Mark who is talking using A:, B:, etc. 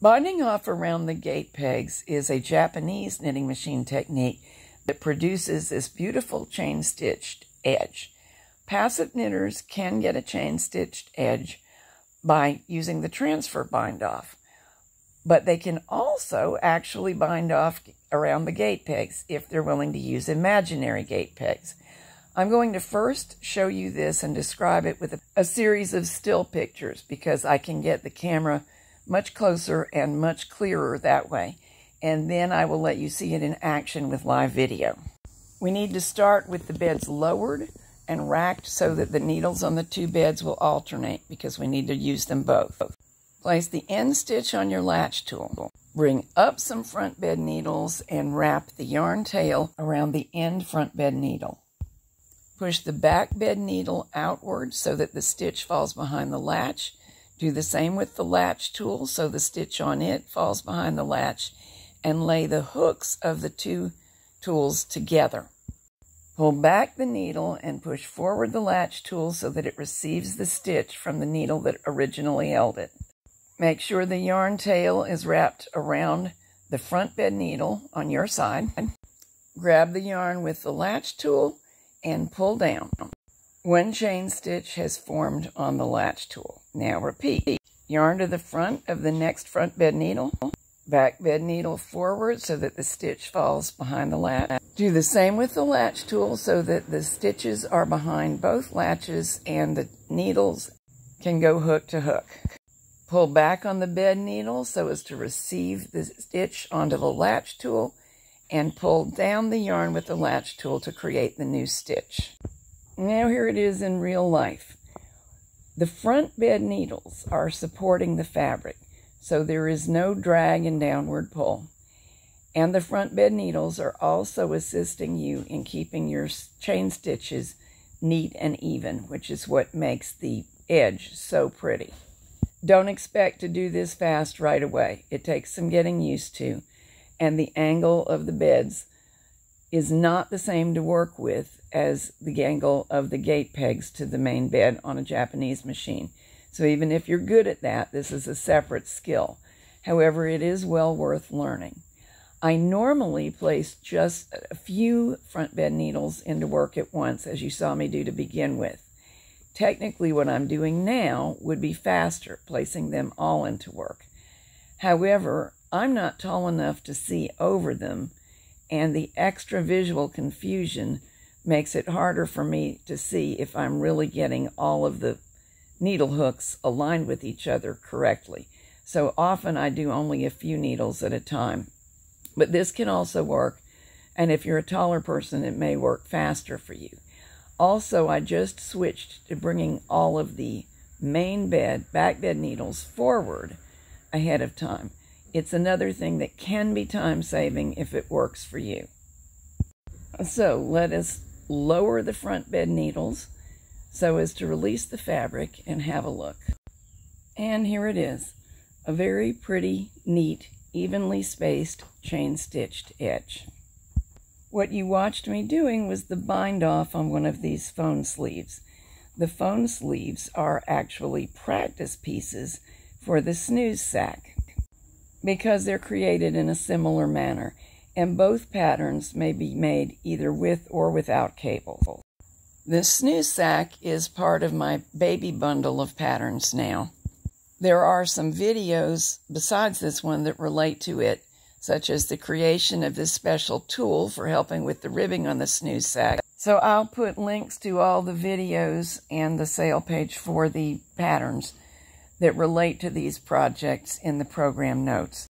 A: Binding off around the gate pegs is a Japanese knitting machine technique that produces this beautiful chain-stitched edge. Passap knitters can get a chain-stitched edge by using the transfer bind-off, but they can also actually bind off around the gate pegs if they're willing to use imaginary gate pegs. I'm going to first show you this and describe it with a series of still pictures because I can get the camera much closer and much clearer that way. And then I will let you see it in action with live video. We need to start with the beds lowered and racked so that the needles on the two beds will alternate because we need to use them both. Place the end stitch on your latch tool. Bring up some front bed needles and wrap the yarn tail around the end front bed needle. Push the back bed needle outward so that the stitch falls behind the latch. Do the same with the latch tool so the stitch on it falls behind the latch, and lay the hooks of the two tools together. Pull back the needle and push forward the latch tool so that it receives the stitch from the needle that originally held it. Make sure the yarn tail is wrapped around the front bed needle on your side. Grab the yarn with the latch tool and pull down. One chain stitch has formed on the latch tool. Now repeat. Yarn to the front of the next front bed needle. Back bed needle forward so that the stitch falls behind the latch. Do the same with the latch tool so that the stitches are behind both latches and the needles can go hook to hook. Pull back on the bed needle so as to receive the stitch onto the latch tool and pull down the yarn with the latch tool to create the new stitch. Now here it is in real life. The front bed needles are supporting the fabric, so there is no drag and downward pull. And the front bed needles are also assisting you in keeping your chain stitches neat and even, which is what makes the edge so pretty. Don't expect to do this fast right away. It takes some getting used to, and the angle of the beds is not the same to work with as the angle of the gate pegs to the main bed on a Japanese machine. So even if you're good at that, this is a separate skill. However, it is well worth learning. I normally place just a few front bed needles into work at once, as you saw me do to begin with. Technically, what I'm doing now would be faster, placing them all into work. However, I'm not tall enough to see over them, and the extra visual confusion makes it harder for me to see if I'm really getting all of the needle hooks aligned with each other correctly. So often I do only a few needles at a time. But this can also work, and if you're a taller person, it may work faster for you. Also, I just switched to bringing all of the main bed, back bed needles forward ahead of time. It's another thing that can be time-saving if it works for you. So let us lower the front bed needles so as to release the fabric and have a look. And here it is, a very pretty, neat, evenly spaced chain-stitched edge. What you watched me doing was the bind-off on one of these phone sleeves. The phone sleeves are actually practice pieces for the Snooze Sack because they're created in a similar manner, and both patterns may be made either with or without cable. The Snooze Sack is part of my baby bundle of patterns now. There are some videos besides this one that relate to it, such as the creation of this special tool for helping with the ribbing on the Snooze Sack. So I'll put links to all the videos and the sale page for the patterns that relate to these projects in the program notes.